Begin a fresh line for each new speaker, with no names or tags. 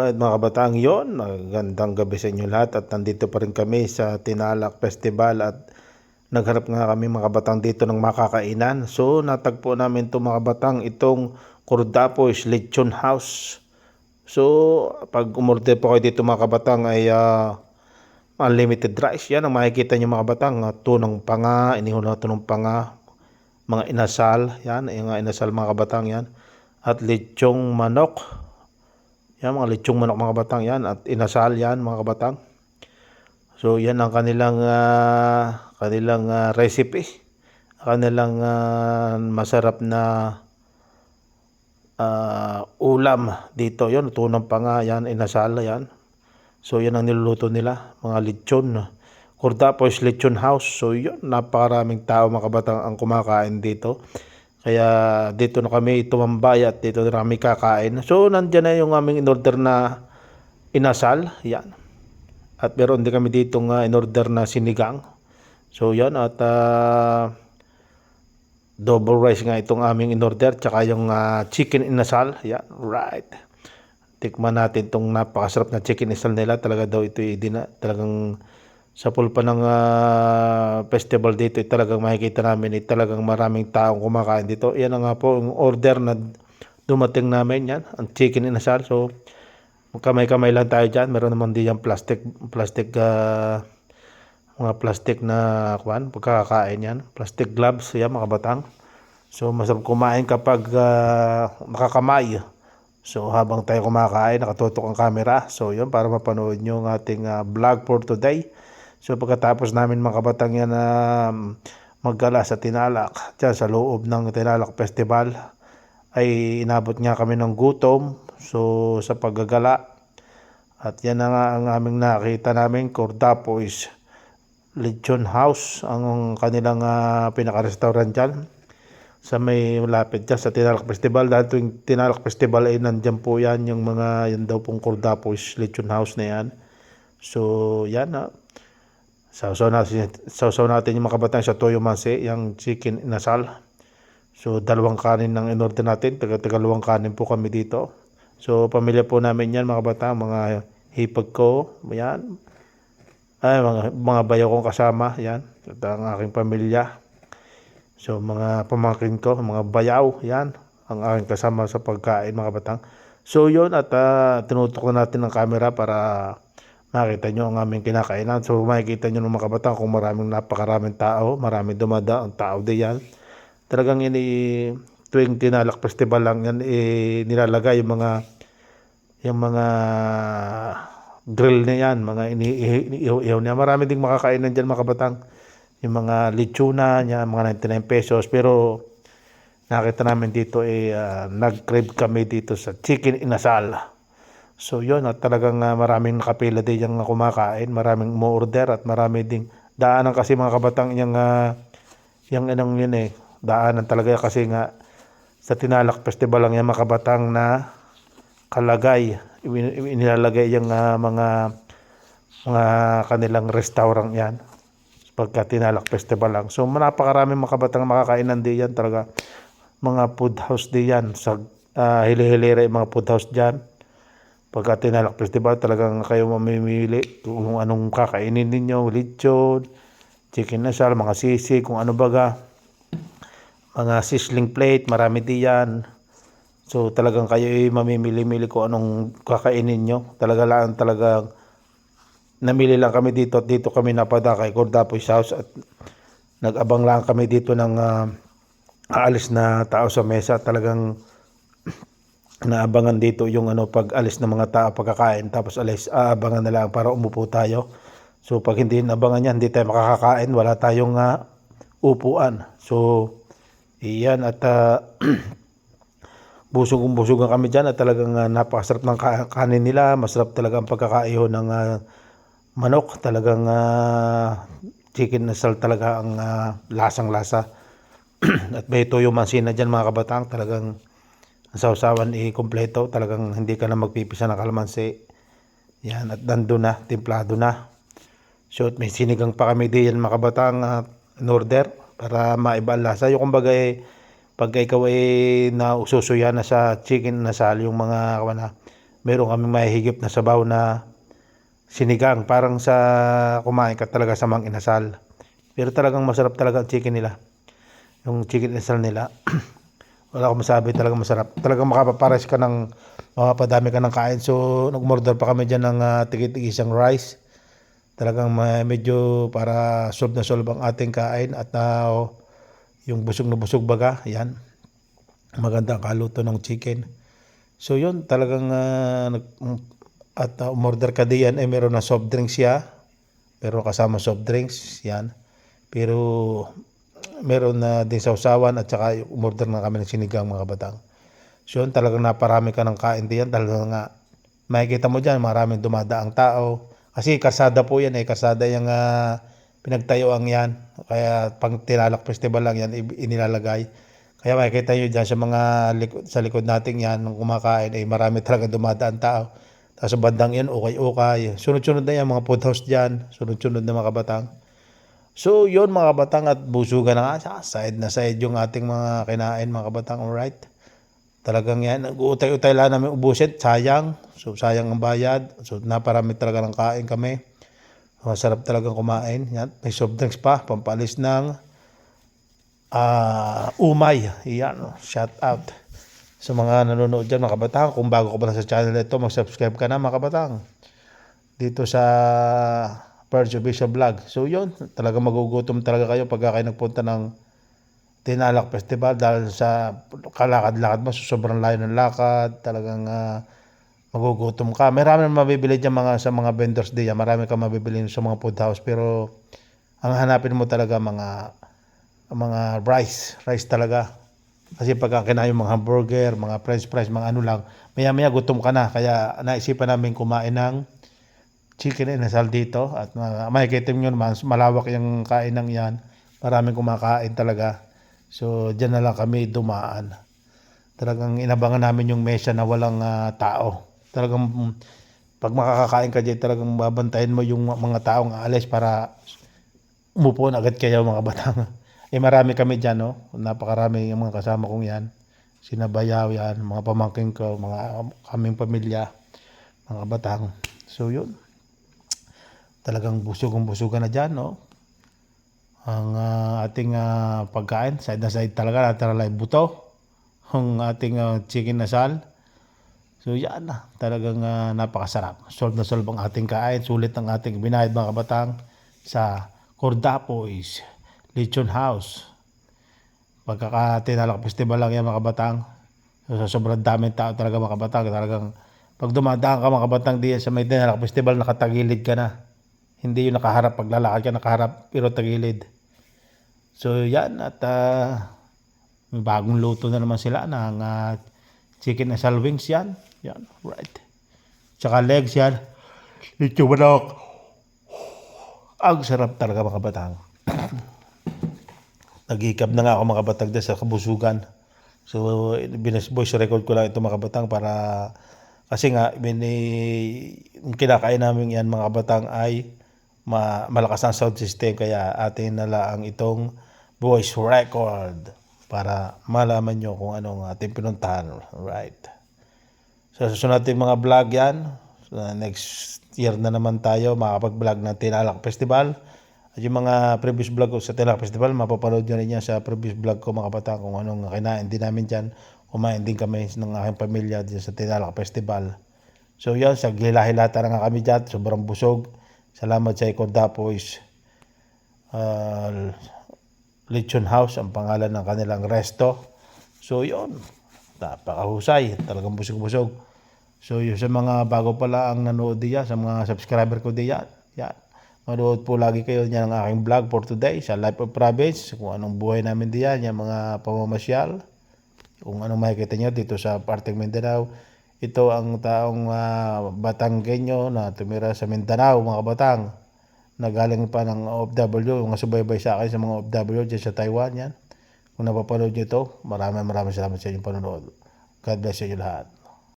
Alright mga kabataan, yon magandang gabi sa inyo lahat at nandito pa rin kami sa Tinalak Festival at nagharap nga kami mga kabataan dito ng makakainan. So natagpo namin itong mga kabataan, itong Cordapo's Lechon House. So pag umorder po kayo dito mga kabataan ay unlimited rice. Yan ang makikita nyo mga kabataan, tunong panga, inihon na tunong panga, mga inasal, yan, yung inasal mga kabataan yan. At lechong manok. Yan, mga lechong manok mga kabatang yan. At inasal yan mga kabatang. So yan ang kanilang recipe. Kanilang masarap na ulam dito. Yan, tunang pa nga yan, inasal yan. So yan ang niluluto nila, mga lechon. Cordapo's Lechon House. So yun, napakaraming tao mga kabatang ang kumakain dito. Kaya dito na kami tumambay at dito na kami kakain. So nandiyan na yung aming in-order na inasal. Yan. At meron din kami dito nga in-order na sinigang. So yan at double rice nga itong aming in-order. Tsaka yung chicken inasal. Yan. Right. Tikman natin itong napakasarap na chicken inasal nila. Talaga daw ito talagang sa pulpa ng festival dito, talagang makikita namin talagang maraming taong kumakain dito. Yan nga po yung order na dumating namin, yan, ang chicken inasal. So kamay-kamay lang tayo dyan. Meron naman din yung plastic mga plastic na pagkakain yan, plastic gloves yan mga batang. So masarap kumain kapag nakakamay. So habang tayo kumakain, nakatutok ang camera. So yun, para mapanood nyo ang ating vlog for today. So pagkatapos namin mga kabatang yan na maggala sa Tinalak, dyan sa loob ng Tinalak Festival, ay inabot nga kami ng gutom. So sa paggagala, at yan na nga ang aming nakita namin, Cordapo's Lechon House, ang kanilang pinaka-restaurant dyan. Sa may malapit dyan sa Tinalak Festival. Dahil tuwing Tinalak Festival ay nandyan po yan, yung mga yan daw pong Cordapo's Lechon House na yan. So yan sausaw natin yung mga kabataan sa toyo mase, yung chicken inasal. So dalawang kanin ng in-order natin, tagalawang kanin po kami dito. So pamilya po namin yan mga kabataan, mga hipag ko, yan. Ay, mga bayaw kong kasama, yan. At ang aking pamilya. So mga pamangkin ko, mga bayaw, yan, ang aking kasama sa pagkain mga kabatang. So yun, at tinutok na natin ang camera para makita nyo ang aming kinakainan. So makikita nyo ng mga kabatang kung napakaraming tao, maraming ang tao din yan. Talagang tuwing Tinalak Festival lang yan, nilalagay yung mga grill na yan, mga iniihaw niya. Marami ding makakainan dyan mga kabatang. Yung mga lechona niya, mga 99 pesos. Pero nakita namin dito nag-crave kami dito sa chicken inasal. So yun, at talagang maraming nakapila din yung kumakain, maraming mo-order at marami ding daanan kasi mga kabatang yung anong yun daanan talaga kasi nga sa Tinalak Festival lang yung mga kabatang na kalagay, inilalagay yung mga kanilang restaurant yan pagka Tinalak Festival lang. So napakaraming mga kabatang makakainan din yan talaga, mga food house din yan sa hili-hilira yung mga food house dyan. Pagka Tinalak Festival, talagang kayo mamimili kung anong kakainin ninyo, lechon, chicken nasal, mga sisig, kung ano baga, mga sizzling plate, marami diyan. So talagang kayo mamimili-mili kung anong kakainin nyo. Talagang namili lang kami dito at dito kami napada kay Cordapo's House at nag-abang lang kami dito ng aalis na tao sa mesa. Talagang naabangan dito yung pag alis ng mga tao pagkakain, tapos aabangan na lang para umupo tayo. So pag hindi naabangan yan, hindi tayo makakakain, wala tayong upuan. So iyan, at busog kami dyan at talagang napakasarap ng kanin nila. Masarap talaga ang pagkakaiho ng manok. Talagang chicken nasal talaga ang lasang lasa. At may toyo mansina dyan mga kabatang, talagang ang sausawan kompleto, talagang hindi ka na magpipisa ng kalamansi. Yan, at nandun na, templado na. So may sinigang pa kami diyan mga kabatang in order para maiba ang lasa. Yung kumbaga pag ikaw naususuya na sa chicken nasal, yung mga meron kami mahihigip na sabaw na sinigang. Parang sa kumain ka talaga sa Mang Inasal. Pero talagang masarap talaga ang chicken nila. Yung chicken inasal nila. Wala akong masabi, talagang masarap. Talagang makapapares ka ng, makapadami ka ng kain. So, nag-order pa kami dyan ng tigit-tig isang rice. Talagang medyo para solve na solve ang ating kain. At yung busog na busog baga, yan. Maganda ang kaluto ng chicken. So, yun, talagang umorder ka diyan, meron na soft drinks siya. Pero kasama soft drinks, yan. Pero meron na din sausawan at saka umorder na kami ng sinigang mga kabatang. So yun, talagang naparami ka ng kain diyan. Talagang nga, makikita mo dyan, maraming dumadaang tao. Kasi kasada po yan kasada yung pinagtayuan yan. Kaya pang Tinalak Festival lang yan inilalagay. Kaya makikita nyo dyan sa likod natin yan, nung kumakain, marami talaga dumadaan tao. Tapos bandang yan, okay. Sunod-sunod na yan, mga food house dyan. Sunod-sunod na mga kabatang. So, yun mga kabatang, at busugan na nga. Side na side yung ating mga kinain mga kabatang. Alright. Talagang yan. Nag-uutay-utay lang namin ubusin. Sayang. So, sayang ang bayad. So, naparami talaga ng kain kami. Masarap talagang kumain. Yan. May soft drinks pa. Pampalis ng umay. Yan. Shout out sa mga nanonood dyan mga kabatang. Kung bago ka pa lang sa channel ito, mag-subscribe ka na mga kabatang. Dito sa Perch Official Vlog. So yun, talaga magugutom talaga kayo pag kayo nagpunta ng Tinalak Festival dahil sa kalakad-lakad mo, sobrang layo ng lakad, talagang magugutom ka. Marami mabibili dyan sa mga vendors diyan, marami kang mabibili sa mga food house, pero ang hanapin mo talaga mga rice talaga. Kasi pag kinain yung mga hamburger, mga french fries, mga ano lang, maya-maya gutom ka na. Kaya naisipan namin kumain ng chicken inasal dito at makikita nyo naman malawak yung kainan yan, maraming kumakain talaga. So dyan na lang kami dumaan. Talagang inabangan namin yung mesa na walang tao. Talagang pag makakakain ka dyan, talagang babantayin mo yung mga taong aalis para umupo na agad kayo mga batang. Marami kami dyan, no? Napakarami yung mga kasama kong yan. Sinabayaw yan, mga pamangkin ko, mga kaming pamilya, mga batang. So yun, talagang busugan na dyan, no? Ang ating pagkain, side na side talaga, natin lang buto. Ang ating chicken nasal. So yan na, talagang napakasarap. Solve na solve ang ating kain. Sulit ang ating binayad mga kabatang sa Cordapo's Lechon House. Tinalak Festival lang yan mga kabatang. So, sobrang daming tao talaga mga kabatang. Talagang pag dumadaan ka mga kabatang diyan sa may Tinalak Festival, nakatagilid ka na. Hindi yung nakaharap, paglalakad ka nakaharap, pero tagilid. So yan, at may bagong luto na naman sila ng chicken asal wings yan. Yan, right. Tsaka legs yan. Ito manok. Ang sarap talaga mga batang. Nag-ikap na nga ako mga batang dyan sa kabusugan. So, voice record ko lang ito mga batang para kasi nga, yung kinakain namin yan mga batang ay malakas ang sound system, kaya atin na lang itong voice record para malaman nyo kung anong ating pinuntahan. Right. So, susunod natin mga vlog yan. So, next year na naman tayo makapag-vlog ng Tinalak Festival. At yung mga previous vlog ko sa Tinalak Festival, mapapanood nyo rin yan sa previous vlog ko mga batang kung anong kinain din namin dyan. Kumain din kami ng aking pamilya dyan sa Tinalak Festival. So yan, sa gilahilata na nga kami dyan, sobrang busog. Salamat sa Cordapo's Lechon House, ang pangalan ng kanilang resto. So yun, napakahusay, talagang busog-busog. So yun, sa mga bago pala ang nanood diyan, sa mga subscriber ko diyan, yan. Manood po lagi kayo niyan ng aking vlog for today sa Life of Province, kung anong buhay namin diyan, yung mga pamamasyal, kung anong makikita nyo dito sa parteng Mindanao. Ito ang taong Batanggenyo na tumira sa Mindanao, mga batang, na galing pa ng OFW, yung subaybay sa akin sa mga OFW dyan sa Taiwan yan. Kung napapanood nyo ito, maraming salamat sa inyong panonood. God bless you lahat.